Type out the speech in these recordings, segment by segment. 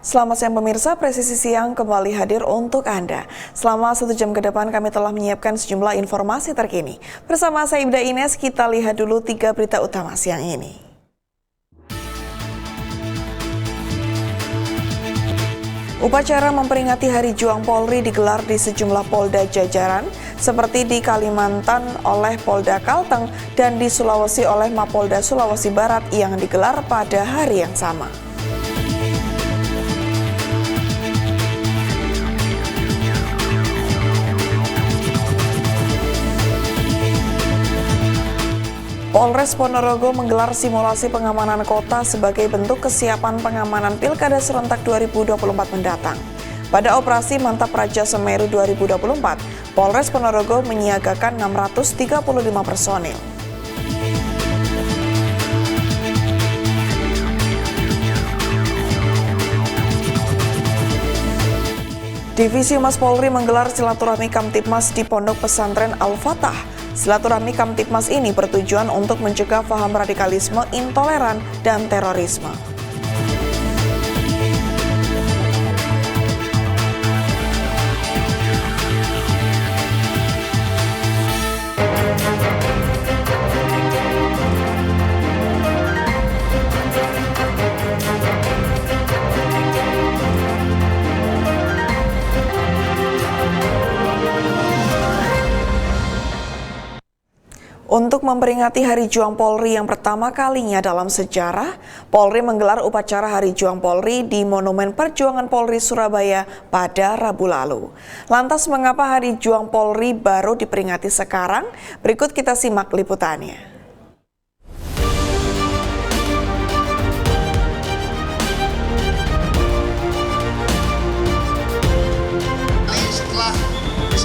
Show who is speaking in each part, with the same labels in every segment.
Speaker 1: Selamat siang pemirsa, Presisi Siang kembali hadir untuk Anda. Selama 1 jam ke depan kami telah menyiapkan sejumlah informasi terkini. Bersama saya Ibda Ines, kita lihat dulu 3 berita utama siang ini. Upacara memperingati Hari Juang Polri digelar di sejumlah Polda jajaran, seperti di Kalimantan oleh Polda Kalteng dan di Sulawesi oleh Mapolda Sulawesi Barat yang digelar pada hari yang sama. Polres Ponorogo menggelar simulasi pengamanan kota sebagai bentuk kesiapan pengamanan Pilkada Serentak 2024 mendatang. Pada operasi Mantap Raja Semeru 2024, Polres Ponorogo menyiagakan 635 personil. Divisi Humas Polri menggelar silaturahmi Kamtibmas di Pondok Pesantren Al-Fatah. Silaturahmi Kamtibmas ini bertujuan untuk mencegah paham radikalisme, intoleran, dan terorisme. Untuk memperingati Hari Juang Polri yang pertama kalinya dalam sejarah, Polri menggelar upacara Hari Juang Polri di Monumen Perjuangan Polri Surabaya pada Rabu lalu. Lantas mengapa Hari Juang Polri baru diperingati sekarang? Berikut kita simak liputannya.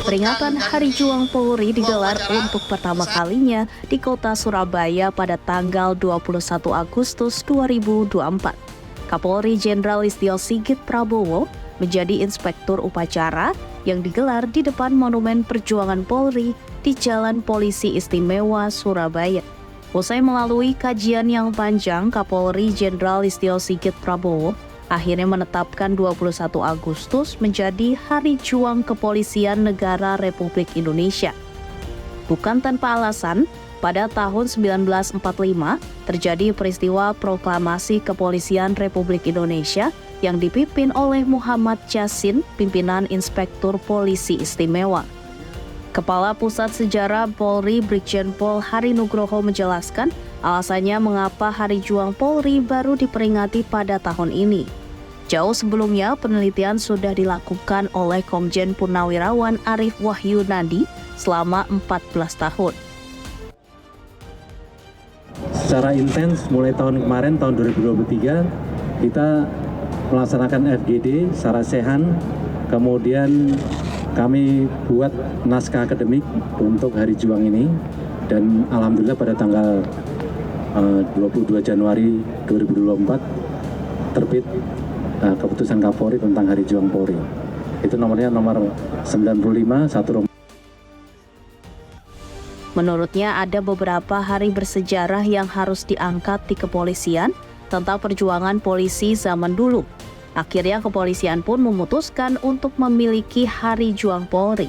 Speaker 2: Peringatan Hari Juang Polri digelar untuk pertama kalinya di kota Surabaya pada tanggal 21 Agustus 2024. Kapolri Jenderal Listio Sigit Prabowo menjadi inspektur upacara yang digelar di depan Monumen Perjuangan Polri di Jalan Polisi Istimewa, Surabaya. Usai melalui kajian yang panjang, Kapolri Jenderal Listio Sigit Prabowo akhirnya menetapkan 21 Agustus menjadi Hari Juang Kepolisian Negara Republik Indonesia. Bukan tanpa alasan, pada tahun 1945 terjadi peristiwa proklamasi Kepolisian Republik Indonesia yang dipimpin oleh Muhammad Yasin, pimpinan Inspektur Polisi Istimewa. Kepala Pusat Sejarah Polri Brigjen Pol Hari Nugroho menjelaskan alasannya mengapa Hari Juang Polri baru diperingati pada tahun ini. Jauh sebelumnya, penelitian sudah dilakukan oleh Komjen Purnawirawan Arief Wahyu Nadi selama 14 tahun.
Speaker 3: Secara intens mulai tahun kemarin, tahun 2023, kita melaksanakan FGD secara sehan, kemudian kami buat naskah akademik untuk Hari Juang ini, dan alhamdulillah pada tanggal 22 Januari 2024 terbit keputusan Kapolri tentang Hari Juang Polri. Itu nomornya nomor 95
Speaker 2: Menurutnya ada beberapa hari bersejarah yang harus diangkat di kepolisian tentang perjuangan polisi zaman dulu. Akhirnya kepolisian pun memutuskan untuk memiliki Hari Juang Polri.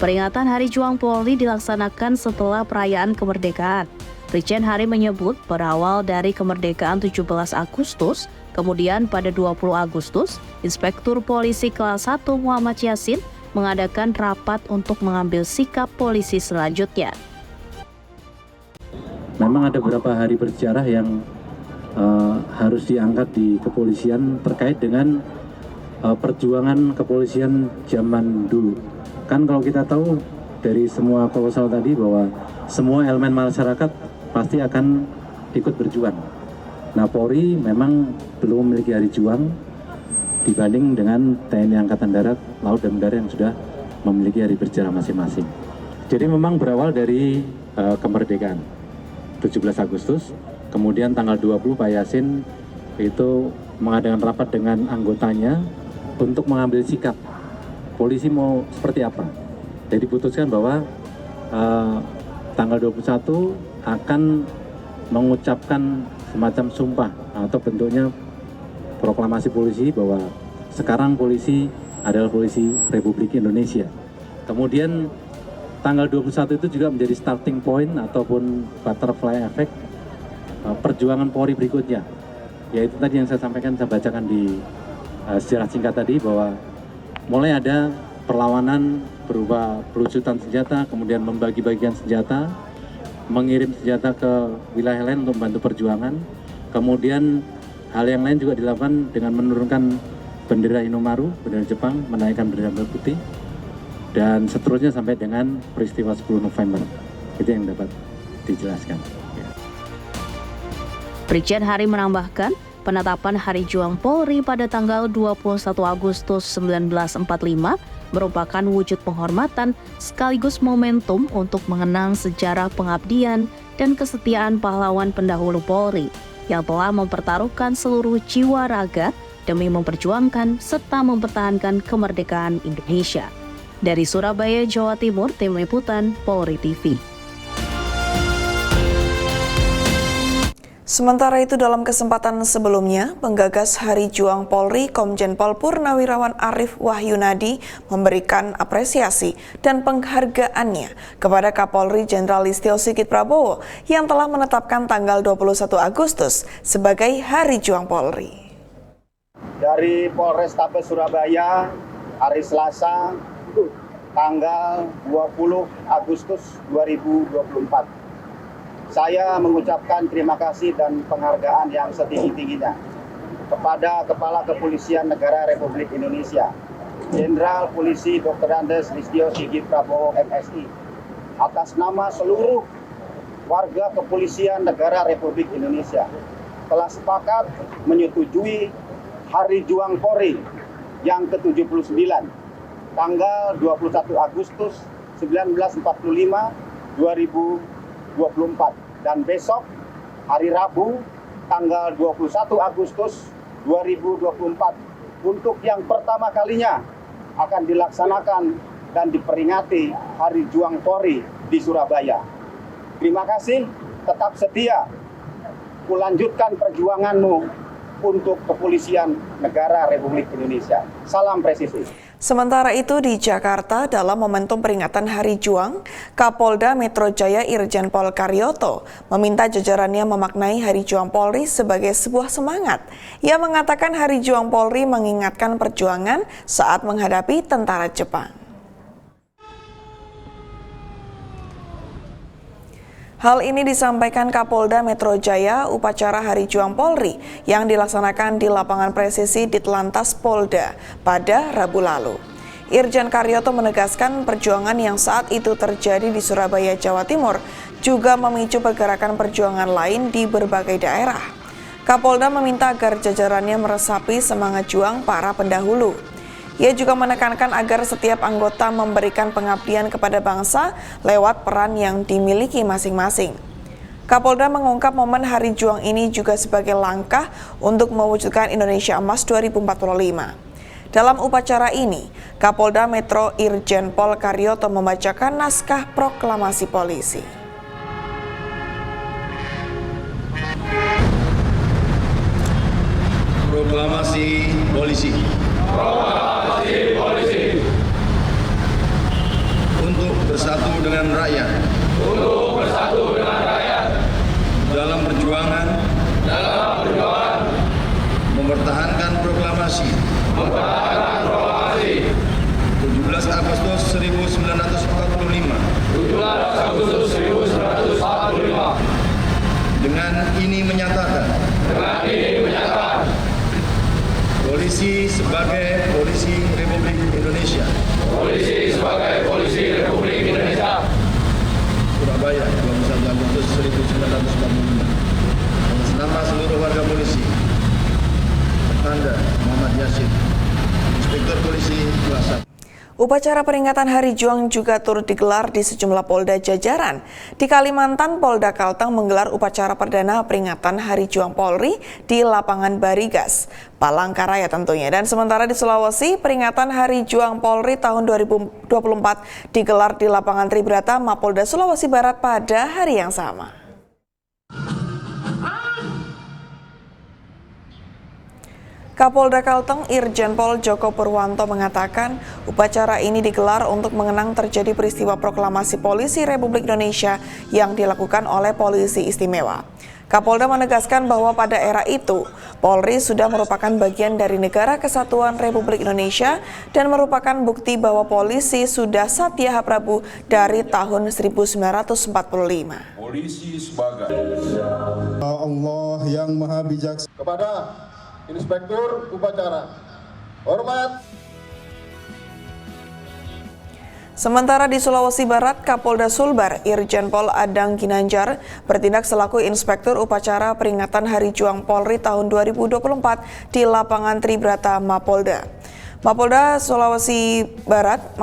Speaker 2: Peringatan Hari Juang Polri dilaksanakan setelah perayaan kemerdekaan. Brigjen Hari menyebut berawal dari kemerdekaan 17 Agustus, kemudian pada 20 Agustus, Inspektur Polisi Kelas 1 Muhammad Yasin mengadakan rapat untuk mengambil sikap polisi selanjutnya.
Speaker 3: Memang ada beberapa hari bersejarah yang harus diangkat di kepolisian terkait dengan perjuangan kepolisian zaman dulu. Kan kalau kita tahu dari semua proposal tadi bahwa semua elemen masyarakat pasti akan ikut berjuang. Nah, Polri memang belum memiliki Hari Juang dibanding dengan TNI Angkatan Darat, Laut, dan Udara yang sudah memiliki hari bersejarah masing-masing. Jadi memang berawal dari kemerdekaan 17 Agustus, kemudian tanggal 20 Pak Yasin itu mengadakan rapat dengan anggotanya untuk mengambil sikap polisi mau seperti apa. Jadi diputuskan bahwa tanggal 21 akan mengucapkan semacam sumpah atau bentuknya proklamasi polisi bahwa sekarang polisi adalah polisi Republik Indonesia. Kemudian tanggal 21 itu juga menjadi starting point ataupun butterfly effect perjuangan Polri berikutnya. Yaitu tadi yang saya sampaikan, saya bacakan di sejarah singkat tadi, bahwa mulai ada perlawanan berupa pelucutan senjata, kemudian membagi-bagikan senjata, mengirim senjata ke wilayah lain untuk membantu perjuangan. Kemudian hal yang lain juga dilakukan dengan menurunkan bendera Inomaru, bendera Jepang, menaikkan bendera merah putih, dan seterusnya sampai dengan peristiwa 10 November. Itu yang dapat dijelaskan.
Speaker 2: Brigjen Hari menambahkan, penetapan Hari Juang Polri pada tanggal 21 Agustus 1945 merupakan wujud penghormatan sekaligus momentum untuk mengenang sejarah pengabdian dan kesetiaan pahlawan pendahulu Polri yang telah mempertaruhkan seluruh jiwa raga demi memperjuangkan serta mempertahankan kemerdekaan Indonesia. Dari Surabaya, Jawa Timur, Tim Liputan Polri TV.
Speaker 1: Sementara itu dalam kesempatan sebelumnya, penggagas Hari Juang Polri Komjen Pol Purnawirawan Arief Wahyunadi memberikan apresiasi dan penghargaannya kepada Kapolri Jenderal Listio Sigit Prabowo yang telah menetapkan tanggal 21 Agustus sebagai Hari Juang Polri.
Speaker 4: Dari Polrestabes Surabaya, hari Selasa, tanggal 20 Agustus 2024. Saya mengucapkan terima kasih dan penghargaan yang setinggi-tingginya kepada Kepala Kepolisian Negara Republik Indonesia, Jenderal Polisi Dr. Andes Listio Sigit Prabowo MSI, atas nama seluruh warga Kepolisian Negara Republik Indonesia telah sepakat menyetujui Hari Juang Polri yang ke-79, tanggal 21 Agustus 1945 2024, dan besok hari Rabu tanggal 21 Agustus 2024 untuk yang pertama kalinya akan dilaksanakan dan diperingati Hari Juang Polri di Surabaya. Terima kasih, tetap setia, kulanjutkan perjuanganmu untuk Kepolisian Negara Republik Indonesia. Salam presisi.
Speaker 1: Sementara itu di Jakarta dalam momentum peringatan Hari Juang, Kapolda Metro Jaya Irjen Pol Karyoto meminta jajarannya memaknai Hari Juang Polri sebagai sebuah semangat. Ia mengatakan Hari Juang Polri mengingatkan perjuangan saat menghadapi tentara Jepang. Hal ini disampaikan Kapolda Metro Jaya upacara Hari Juang Polri yang dilaksanakan di lapangan presisi Ditlantas Polda pada Rabu lalu. Irjen Karyoto menegaskan perjuangan yang saat itu terjadi di Surabaya, Jawa Timur juga memicu pergerakan perjuangan lain di berbagai daerah. Kapolda meminta agar jajarannya meresapi semangat juang para pendahulu. Ia juga menekankan agar setiap anggota memberikan pengabdian kepada bangsa lewat peran yang dimiliki masing-masing. Kapolda mengungkap momen Hari Juang ini juga sebagai langkah untuk mewujudkan Indonesia Emas 2045. Dalam upacara ini, Kapolda Metro Irjen Pol Karyoto membacakan naskah proklamasi polisi.
Speaker 5: Proklamasi polisi. Proklamasi polisi. Untuk bersatu dengan rakyat. Untuk bersatu dengan rakyat. Dalam perjuangan. Dalam perjuangan. Mempertahankan proklamasi. Mempertahankan proklamasi. 17 Agustus 1945. 17 Agustus 1945. Dengan ini menyatakan. Dengan ini menyatakan. Polisi sebagai polisi Republik Indonesia. Polisi sebagai polisi Republik Indonesia. Surabaya, 21 Agustus 1945. Atas nama seluruh warga polisi. Tanda Muhammad Yasin, Inspektur Polisi Kelas 1.
Speaker 1: Upacara peringatan Hari Juang juga turut digelar di sejumlah polda jajaran. Di Kalimantan, Polda Kalteng menggelar upacara perdana peringatan Hari Juang Polri di lapangan Barigas, Palangkaraya tentunya. Dan sementara di Sulawesi, peringatan Hari Juang Polri tahun 2024 digelar di lapangan Tribrata, Mapolda Sulawesi Barat pada hari yang sama. Kapolda Kalteng Irjen Pol Joko Purwanto mengatakan upacara ini digelar untuk mengenang terjadi peristiwa proklamasi Polisi Republik Indonesia yang dilakukan oleh Polisi Istimewa. Kapolda menegaskan bahwa pada era itu, Polri sudah merupakan bagian dari Negara Kesatuan Republik Indonesia dan merupakan bukti bahwa polisi sudah Satya Prabu dari tahun 1945.
Speaker 6: Polisi sebagai Allah yang Maha Bijaksana. Kepada Inspektur Upacara, hormat.
Speaker 1: Sementara di Sulawesi Barat, Kapolda Sulbar Irjen Pol Adang Ginanjar bertindak selaku Inspektur Upacara peringatan Hari Juang Polri tahun 2024 di lapangan Tribrata Mapolda. Kapolda Sulawesi Barat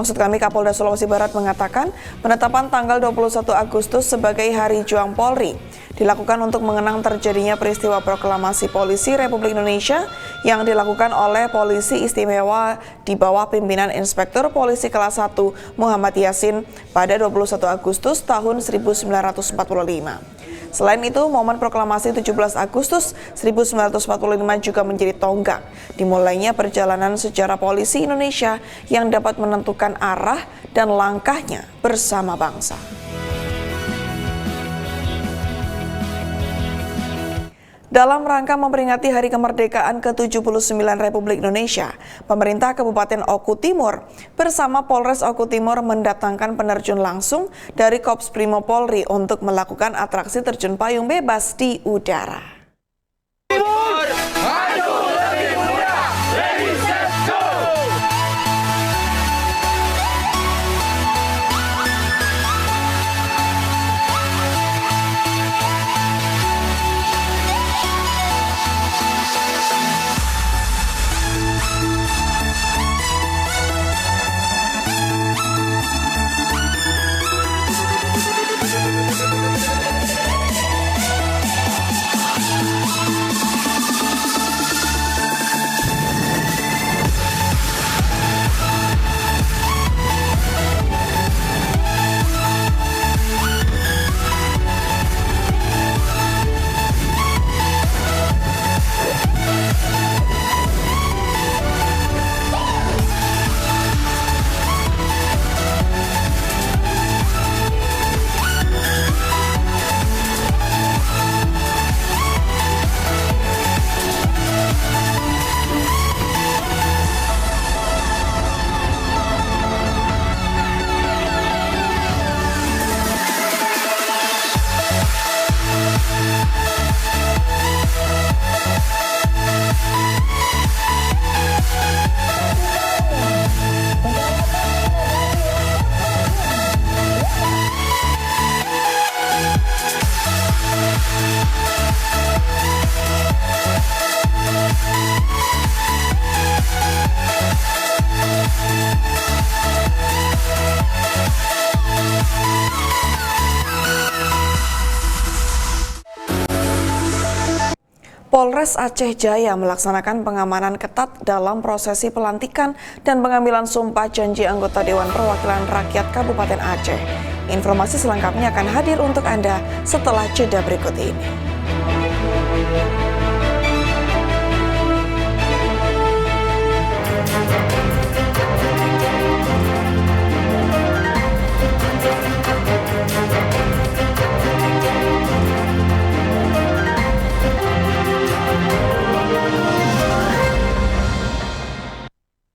Speaker 1: mengatakan penetapan tanggal 21 Agustus sebagai Hari Juang Polri dilakukan untuk mengenang terjadinya peristiwa proklamasi Polisi Republik Indonesia yang dilakukan oleh Polisi Istimewa di bawah pimpinan Inspektur Polisi Kelas 1 Muhammad Yasin pada 21 Agustus tahun 1945. Selain itu, momen proklamasi 17 Agustus 1945 juga menjadi tonggak dimulainya perjalanan sejarah polisi Indonesia yang dapat menentukan arah dan langkahnya bersama bangsa. Dalam rangka memperingati Hari Kemerdekaan ke-79 Republik Indonesia, pemerintah Kabupaten Oku Timur bersama Polres Oku Timur mendatangkan penerjun langsung dari Korps Brimob Polri untuk melakukan atraksi terjun payung bebas di udara. Polres Aceh Jaya melaksanakan pengamanan ketat dalam prosesi pelantikan dan pengambilan sumpah janji anggota Dewan Perwakilan Rakyat Kabupaten Aceh. Informasi selengkapnya akan hadir untuk Anda setelah jeda berikut ini.